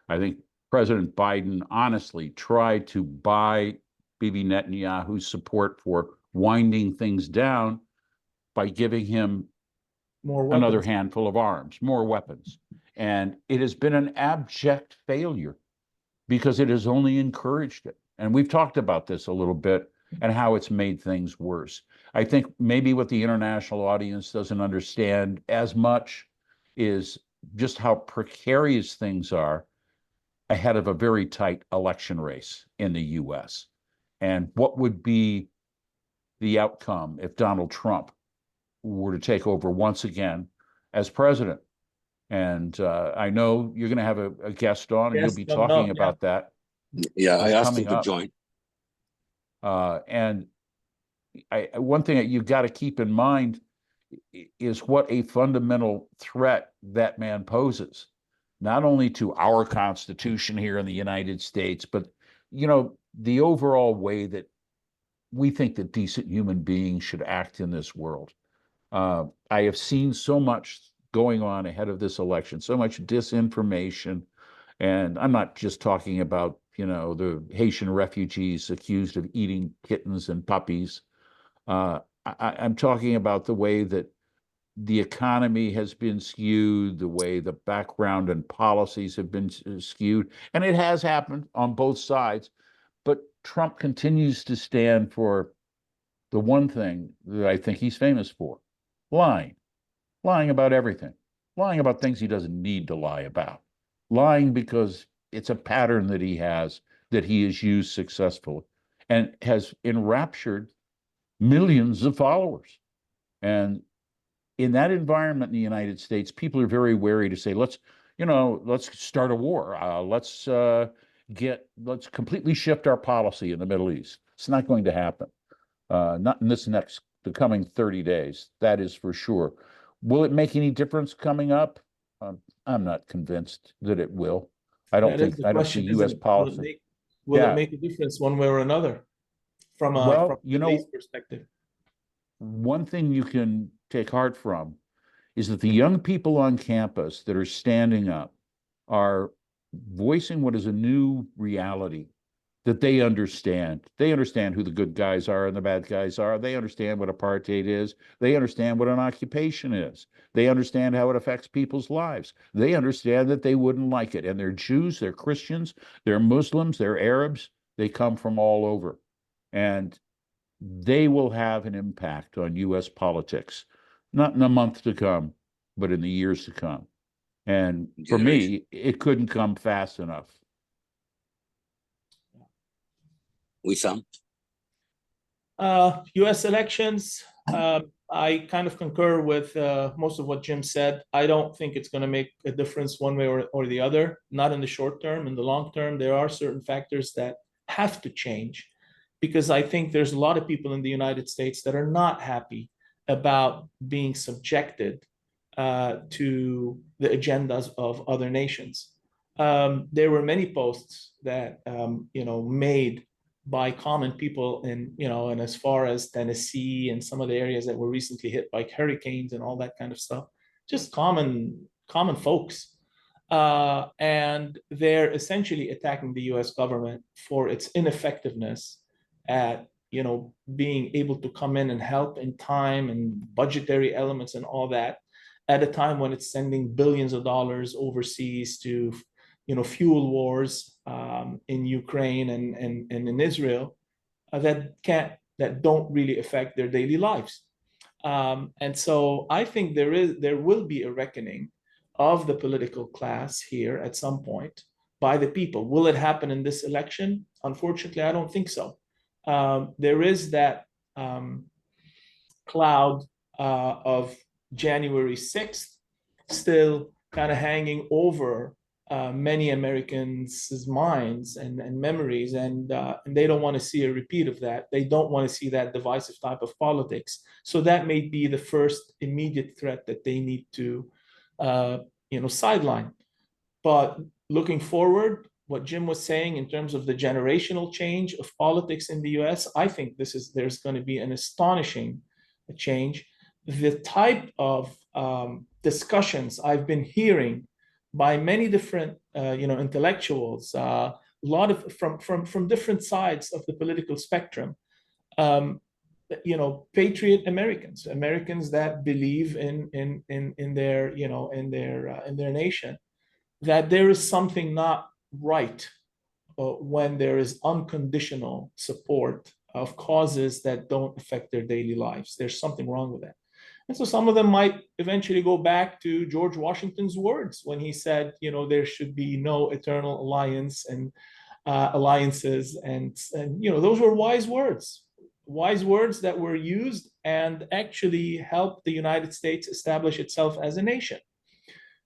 I think President Biden honestly tried to buy Bibi Netanyahu's support for winding things down by giving him another handful of arms, more weapons. And it has been an abject failure because it has only encouraged it. And we've talked about this a little bit and how it's made things worse. I think maybe what the international audience doesn't understand as much is just how precarious things are ahead of a very tight election race in the US. And what would be the outcome if Donald Trump were to take over once again as president? And I know you're going to have a guest on, and you'll be talking about that.
Yeah, I asked him to join.
And one thing that you've got to keep in mind is what a fundamental threat that man poses, not only to our Constitution here in the United States, but, the overall way that we think that decent human beings should act in this world. I have seen so much going on ahead of this election, so much disinformation. And I'm not just talking about, the Haitian refugees accused of eating kittens and puppies. I'm talking about the way that the economy has been skewed, the way the background and policies have been skewed. And it has happened on both sides. But Trump continues to stand for the one thing that I think he's famous for: lying about everything, lying about things he doesn't need to lie about, lying because it's a pattern that he has used successfully and has enraptured millions of followers. And in that environment in the United States, people are very wary to say, let's start a war. Let's completely shift our policy in the Middle East. It's not going to happen. Not in the coming 30 days. That is for sure. Will it make any difference coming up? I'm not convinced that it will. I don't see U.S. policy.
Will it make a difference one way or another from a perspective?
One thing you can take heart from is that the young people on campus that are standing up are voicing what is a new reality that they understand. They understand who the good guys are and the bad guys are. They understand what apartheid is. They understand what an occupation is. They understand how it affects people's lives. They understand that they wouldn't like it. And they're Jews, they're Christians, they're Muslims, they're Arabs. They come from all over. And they will have an impact on U.S. politics, not in a month to come, but in the years to come. And for me, it couldn't come fast enough.
Wissam?
U.S. elections, I kind of concur with most of what Jim said. I don't think it's going to make a difference one way or the other, not in the short term. In the long term, there are certain factors that have to change, because I think there's a lot of people in the United States that are not happy about being subjected to the agendas of other nations. There were many posts that made by common people and as far as Tennessee and some of the areas that were recently hit by hurricanes and all that kind of stuff, just common folks. And they're essentially attacking the US government for its ineffectiveness at being able to come in and help in time and budgetary elements and all that at a time when it's sending billions of dollars overseas to fuel wars in Ukraine and in Israel that don't really affect their daily lives. And so I think there will be a reckoning of the political class here at some point by the people. Will it happen in this election? Unfortunately, I don't think so. There is that cloud of January 6th still kind of hanging over many Americans' minds and memories, and they don't want to see a repeat of that. They don't want to see that divisive type of politics. So that may be the first immediate threat that they need to sideline. But looking forward, what Jim was saying in terms of the generational change of politics in the US, I think there's going to be an astonishing change. The type of discussions I've been hearing by many different intellectuals, a lot of from different sides of the political spectrum, patriot Americans that believe in their in their nation, that there is something not right when there is unconditional support of causes that don't affect their daily lives. There's something wrong with that. And so some of them might eventually go back to George Washington's words when he said, there should be no eternal alliance and alliances. And those were wise words that were used and actually helped the United States establish itself as a nation.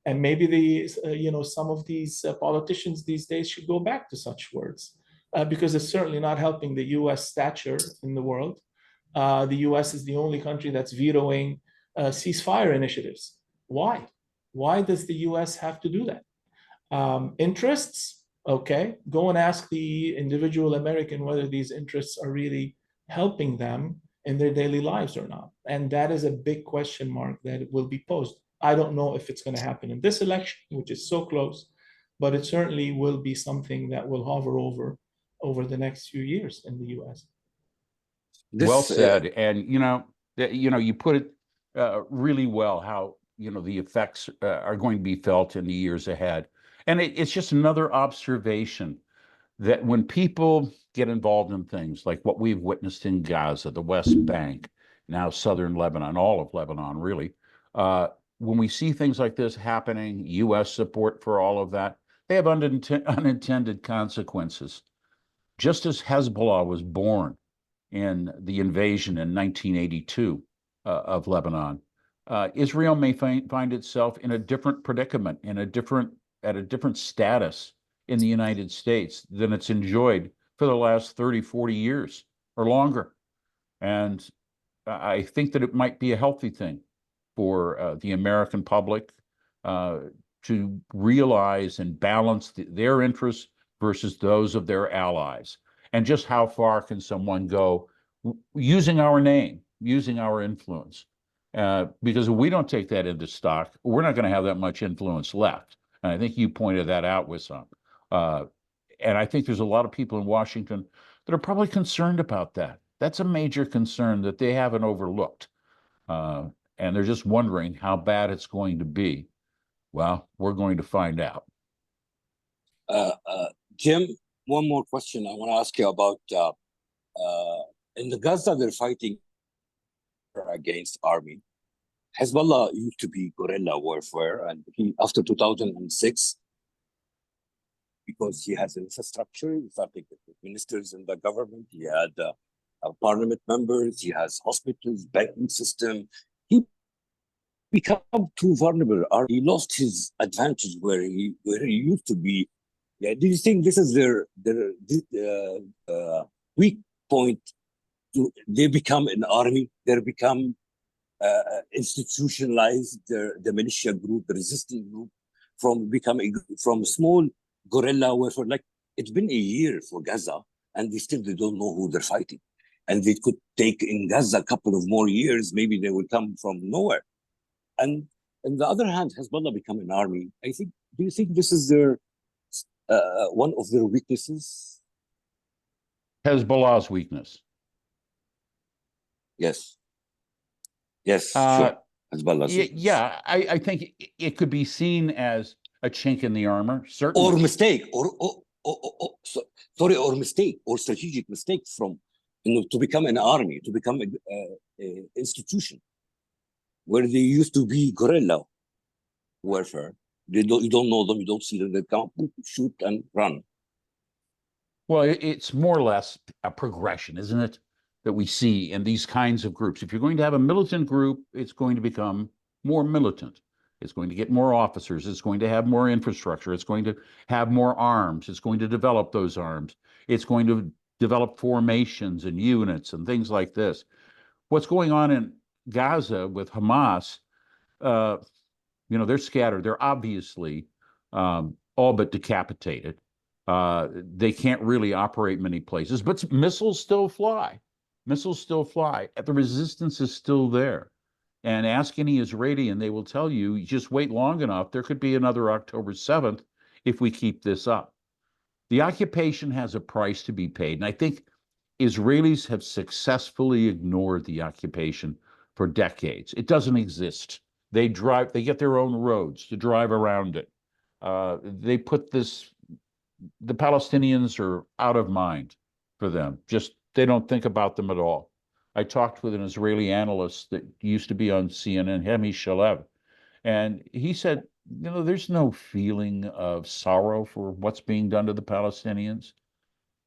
And maybe some of these politicians these days should go back to such words because it's certainly not helping the U.S. stature in the world. The U.S. is the only country that's vetoing ceasefire initiatives. Why? Why does the U.S. have to do that? Interests? Okay, go and ask the individual American whether these interests are really helping them in their daily lives or not. And that is a big question mark that will be posed. I don't know if it's going to happen in this election, which is so close, but it certainly will be something that will hover over the next few years in the U.S.
Well said. And, you put it really well, how, the effects are going to be felt in the years ahead. And it's just another observation that when people get involved in things like what we've witnessed in Gaza, the West Bank, now southern Lebanon, all of Lebanon, really, when we see things like this happening, U.S. support for all of that, they have unintended consequences. Just as Hezbollah was born in the invasion in 1982 of Lebanon, Israel may find itself in a different predicament, at a different status in the United States than it's enjoyed for the last 30, 40 years or longer. And I think that it might be a healthy thing for the American public to realize and balance their interests versus those of their allies. And just how far can someone go using our name, using our influence? Because if we don't take that into stock, we're not going to have that much influence left. And I think you pointed that out, Wissam. And I think there's a lot of people in Washington that are probably concerned about that. That's a major concern that they haven't overlooked. And they're just wondering how bad it's going to be. Well, we're going to find out.
Jim, one more question I want to ask you about. In the Gaza, they're fighting against army. Hezbollah used to be guerrilla warfare, and after 2006, because he has infrastructure, he started with ministers in the government, he had parliament members, he has hospitals, banking system. He became too vulnerable. He lost his advantage where he used to be. Yeah, do you think this is their weak point? They become an army. They become institutionalized the militia group, the resistance group, from small guerrilla warfare. Like, it's been a year for Gaza, and they don't know who they're fighting. And they could take in Gaza a couple of more years, maybe they will come from nowhere. And on the other hand, Hezbollah become an army. Do you think this is their one of their weaknesses?
Hezbollah's weakness.
Yes. Yes, sure. Hezbollah's weakness.
Yeah, I think it could be seen as a chink in the armor, certainly.
Or mistake, or mistake, or strategic mistake from, to become an army, to become an institution, where they used to be guerrilla warfare. You don't know them, you don't see them, they come, shoot and run.
Well, it's more or less a progression, isn't it, that we see in these kinds of groups. If you're going to have a militant group, it's going to become more militant. It's going to get more officers. It's going to have more infrastructure. It's going to have more arms. It's going to develop those arms. It's going to develop formations and units and things like this. What's going on in Gaza with Hamas, they're scattered. They're obviously all but decapitated. They can't really operate many places, but missiles still fly. Missiles still fly. The resistance is still there. And ask any Israeli, and they will tell you, just wait long enough, there could be another October 7th if we keep this up. The occupation has a price to be paid. And I think Israelis have successfully ignored the occupation for decades. It doesn't exist. They get their own roads to drive around it. The Palestinians are out of mind for them. They don't think about them at all. I talked with an Israeli analyst that used to be on CNN, Hemi Shalev, and he said, there's no feeling of sorrow for what's being done to the Palestinians.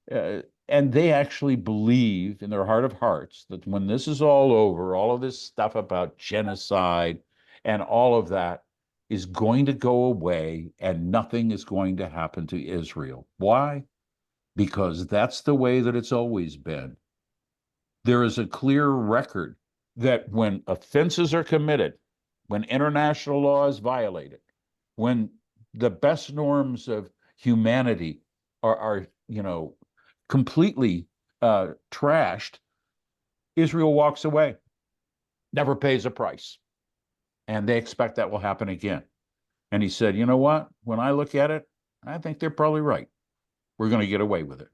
And they actually believe in their heart of hearts that when this is all over, all of this stuff about genocide and all of that is going to go away and nothing is going to happen to Israel. Why? Because that's the way that it's always been. There is a clear record that when offenses are committed, when international law is violated, when the best norms of humanity are completely trashed, Israel walks away, never pays a price. And they expect that will happen again. And he said, you know what? When I look at it, I think they're probably right. We're going to get away with it.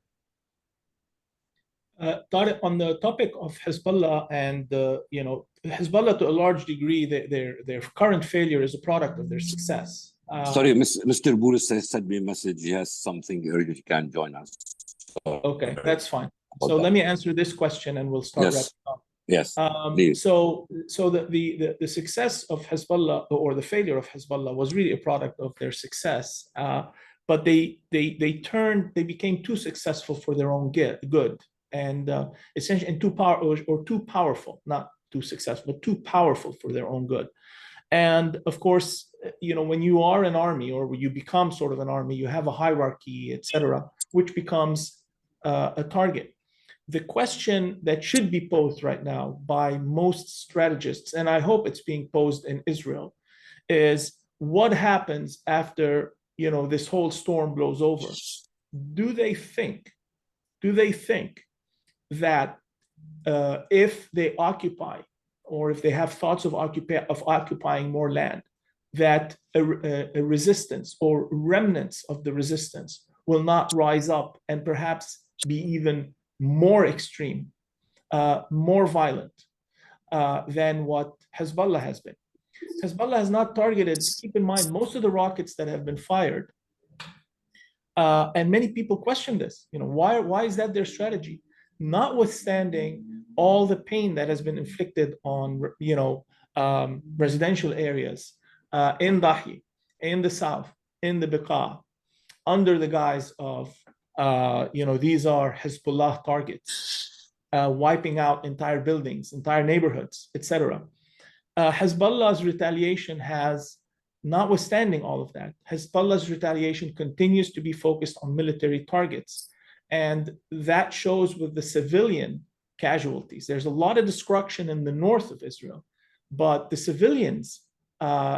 Tariq, on the topic of Hezbollah and Hezbollah, to a large degree, their current failure is a product of their success.
Sorry, Mr. Boris sent me a message. He has something urgent. He can't join us.
Okay, that's fine. So let me answer this question, and we'll start wrapping up.
Yes.
So the success of Hezbollah, or the failure of Hezbollah, was really a product of their success. But they became too successful for their own good. And essentially, too powerful, not too successful, but too powerful for their own good. And of course, when you are an army, or when you become sort of an army, you have a hierarchy, etc., which becomes a target. The question that should be posed right now by most strategists, and I hope it's being posed in Israel, is what happens after this whole storm blows over? Do they think that if they occupy, or if they have thoughts of occupying more land, that a resistance or remnants of the resistance will not rise up and perhaps be even more extreme, more violent than what Hezbollah has been? Hezbollah has not targeted, keep in mind, most of the rockets that have been fired, and many people question this, why is that their strategy? Notwithstanding all the pain that has been inflicted on, residential areas in Dahi, in the south, in the Beqa, under the guise of, these are Hezbollah targets, wiping out entire buildings, entire neighborhoods, etc. Hezbollah's retaliation has, notwithstanding all of that, Hezbollah's retaliation continues to be focused on military targets. And that shows with the civilian casualties. There's a lot of destruction in the north of Israel, but the civilians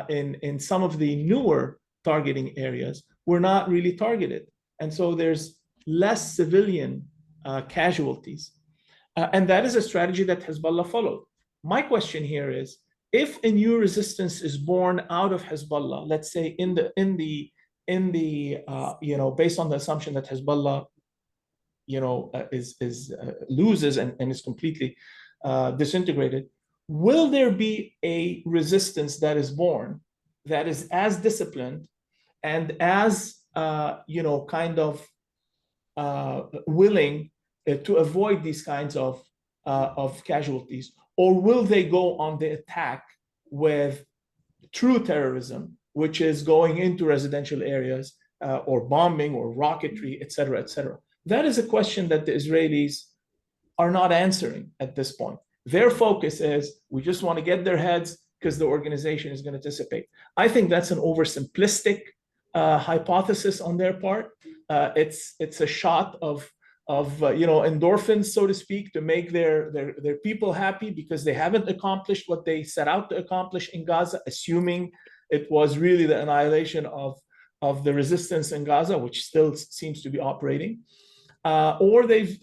in some of the newer targeting areas were not really targeted. And so there's less civilian casualties. And that is a strategy that Hezbollah followed. My question here is, if a new resistance is born out of Hezbollah, let's say based on the assumption that Hezbollah, loses and is completely disintegrated, will there be a resistance that is born that is as disciplined and as willing to avoid these kinds of casualties, or will they go on the attack with true terrorism, which is going into residential areas or bombing or rocketry, et cetera, et cetera? That is a question that the Israelis are not answering at this point. Their focus is, we just want to get their heads because the organization is going to dissipate. I think that's an oversimplistic hypothesis on their part. It's a shot of endorphins, so to speak, to make their people happy because they haven't accomplished what they set out to accomplish in Gaza, assuming it was really the annihilation of the resistance in Gaza, which still seems to be operating. Or they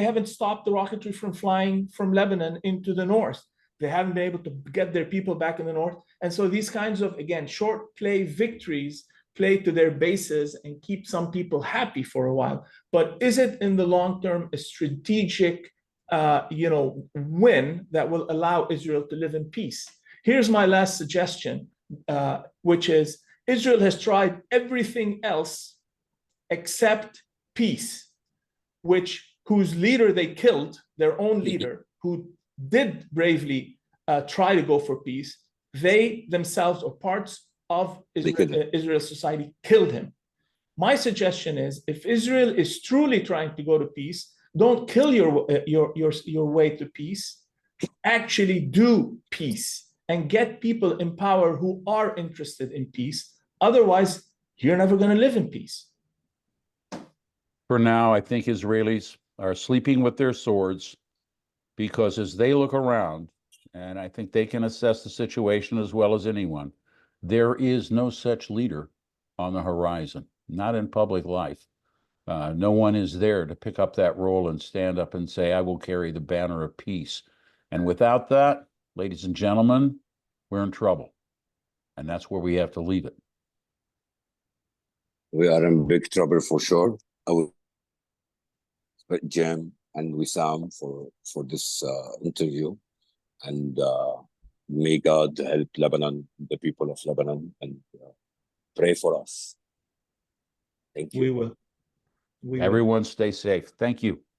haven't stopped the rocketry from flying from Lebanon into the north. They haven't been able to get their people back in the north. And so these kinds of, again, short play victories play to their bases and keep some people happy for a while. But is it in the long term a strategic win that will allow Israel to live in peace? Here's my last suggestion, which is Israel has tried everything else except peace, whose leader they killed, their own leader, who did bravely try to go for peace. They themselves, or parts of Israel's society, killed him. My suggestion is, if Israel is truly trying to go to peace, don't kill your way to peace. Actually do peace and get people in power who are interested in peace. Otherwise, you're never going to live in peace.
For now, I think Israelis are sleeping with their swords, because as they look around, and I think they can assess the situation as well as anyone, there is no such leader on the horizon, not in public life. No one is there to pick up that role and stand up and say, I will carry the banner of peace. And without that, ladies and gentlemen, we're in trouble. And that's where we have to leave it.
We are in big trouble for sure. I would respect Jim and Wissam for this interview. And may God help Lebanon, the people of Lebanon, and pray for us. Thank you.
We will.
Everyone stay safe. Thank you.